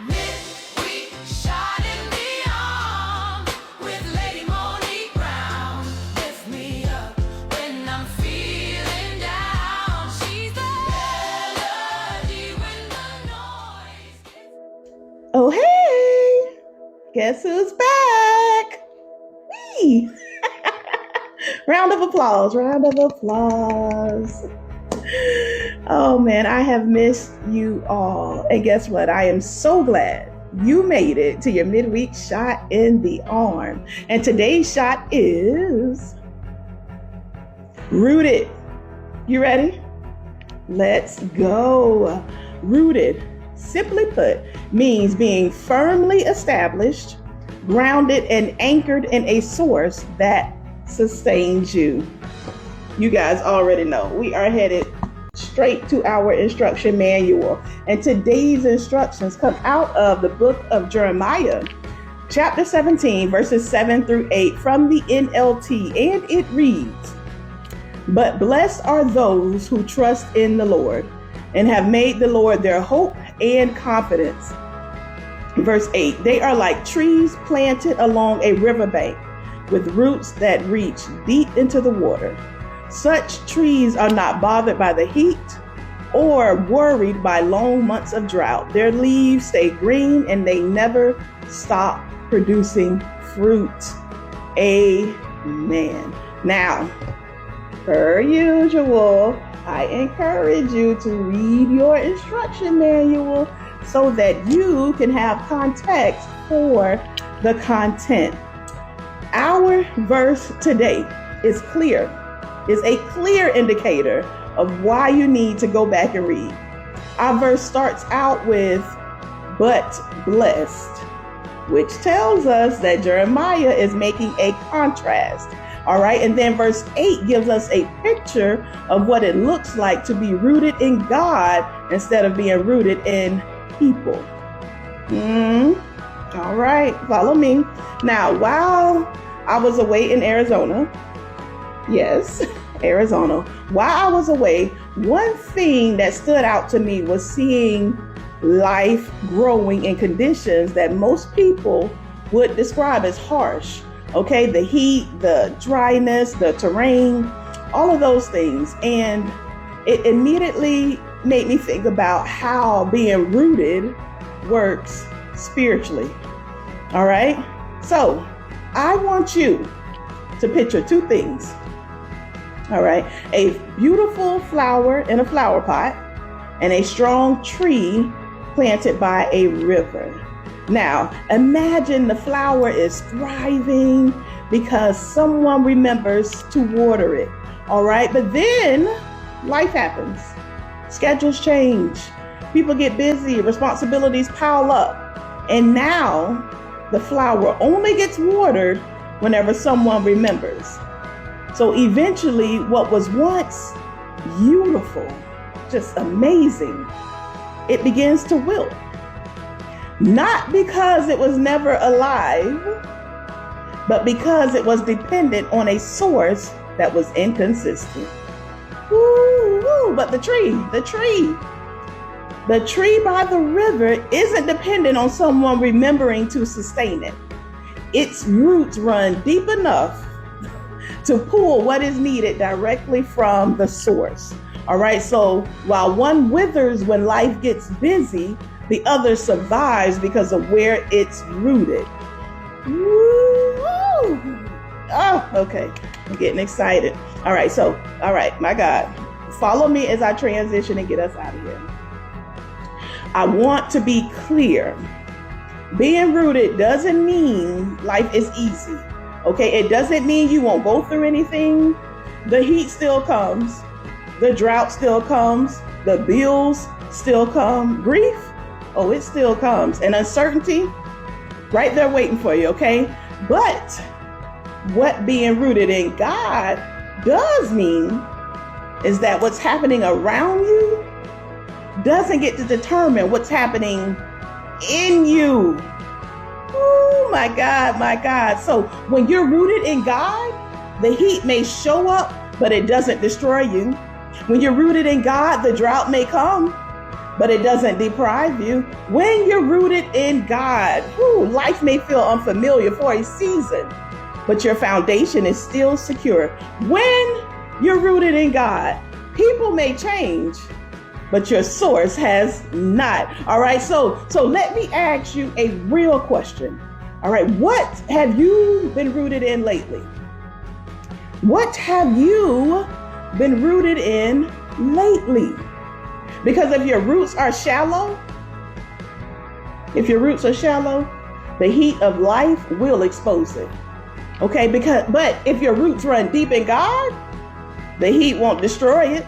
Midweek shot in the arm with Lady Monique Brown. Lift me up when I'm feeling down. She's the melody when the noise. Oh, hey, guess who's back? Me. Round of applause, round of applause. Oh man, I have missed you all. And guess what? I am so glad you made it to your midweek shot in the arm. And today's shot is rooted. You ready? Let's go. Rooted, simply put, means being firmly established, grounded, and anchored in a source that sustains you. You guys already know we are headed straight to our instruction manual, and today's instructions come out of the book of Jeremiah, chapter 17, verses 7 through 8 from the NLT, and it reads, "But blessed are those who trust in the Lord and have made the Lord their hope and confidence." Verse 8, "They are like trees planted along a riverbank with roots that reach deep into the water. Such trees are not bothered by the heat or worried by long months of drought. Their leaves stay green and they never stop producing fruit." Amen. Now, per usual, I encourage you to read your instruction manual so that you can have context for the content. Our verse today is a clear indicator of why you need to go back and read. Our verse starts out with, "but blessed," which tells us that Jeremiah is making a contrast. All right. And then verse 8 gives us a picture of what it looks like to be rooted in God instead of being rooted in people. All right. Follow me. Now, while I was away in Arizona, yes, Arizona. While I was away, one thing that stood out to me was seeing life growing in conditions that most people would describe as harsh. Okay, the heat, the dryness, the terrain, all of those things. And it immediately made me think about how being rooted works spiritually. All right, so I want you to picture two things. All right, a beautiful flower in a flower pot and a strong tree planted by a river. Now, imagine the flower is thriving because someone remembers to water it. All right, but then life happens. Schedules change. People get busy. Responsibilities pile up. And now the flower only gets watered whenever someone remembers. So eventually, what was once beautiful, just amazing, it begins to wilt. Not because it was never alive, but because it was dependent on a source that was inconsistent. But the tree by the river isn't dependent on someone remembering to sustain it. Its roots run deep enough to pull what is needed directly from the source. All right, so while one withers when life gets busy, the other survives because of where it's rooted. Oh, okay, I'm getting excited. All right, my God, follow me as I transition and get us out of here. I want to be clear. Being rooted doesn't mean life is easy. Okay, it doesn't mean you won't go through anything. The heat still comes. The drought still comes. The bills still come. Grief, oh, it still comes. And uncertainty, right there waiting for you, okay? But what being rooted in God does mean is that what's happening around you doesn't get to determine what's happening in you. Oh my God, my God. So when you're rooted in God, the heat may show up, but it doesn't destroy you. When you're rooted in God, the drought may come, but it doesn't deprive you. When you're rooted in God, life may feel unfamiliar for a season, but your foundation is still secure. When you're rooted in God, people may change, but your source has not. All right, so let me ask you a real question. All right, what have you been rooted in lately? What have you been rooted in lately? Because if your roots are shallow, the heat of life will expose it. Okay, but if your roots run deep in God, the heat won't destroy it.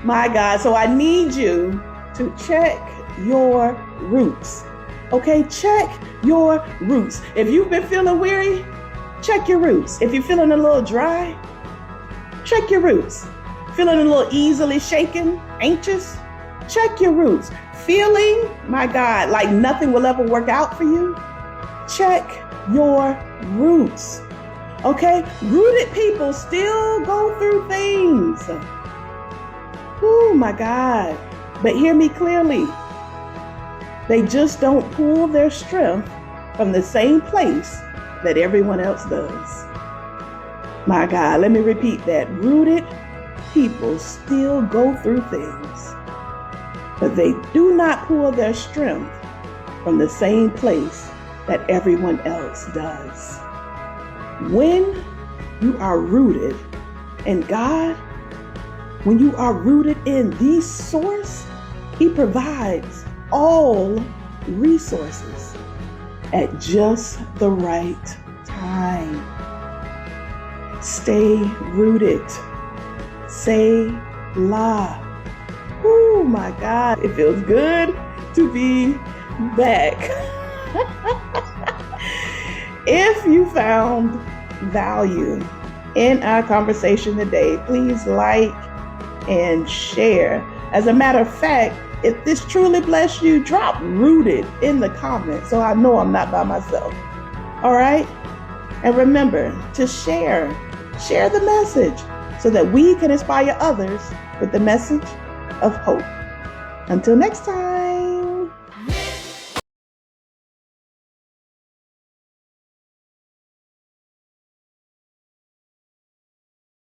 My God, so I need you to check your roots. Okay, check your roots. If you've been feeling weary, check your roots. If you're feeling a little dry, check your roots. Feeling a little easily shaken, anxious, check your roots. Feeling, my God, like nothing will ever work out for you, check your roots. Okay, rooted people still go through things. Oh my God. But hear me clearly. They just don't pull their strength from the same place that everyone else does. My God, let me repeat that. Rooted people still go through things, but they do not pull their strength from the same place that everyone else does. When you are rooted in God, when you are rooted in the source, He provides all resources at just the right time. Stay rooted. Say la. Oh my God, it feels good to be back. If you found value in our conversation today, please like and share. As a matter of fact, if this truly blessed you, drop rooted in the comments so I know I'm not by myself. All right? And remember to share the message so that we can inspire others with the message of hope. Until next time.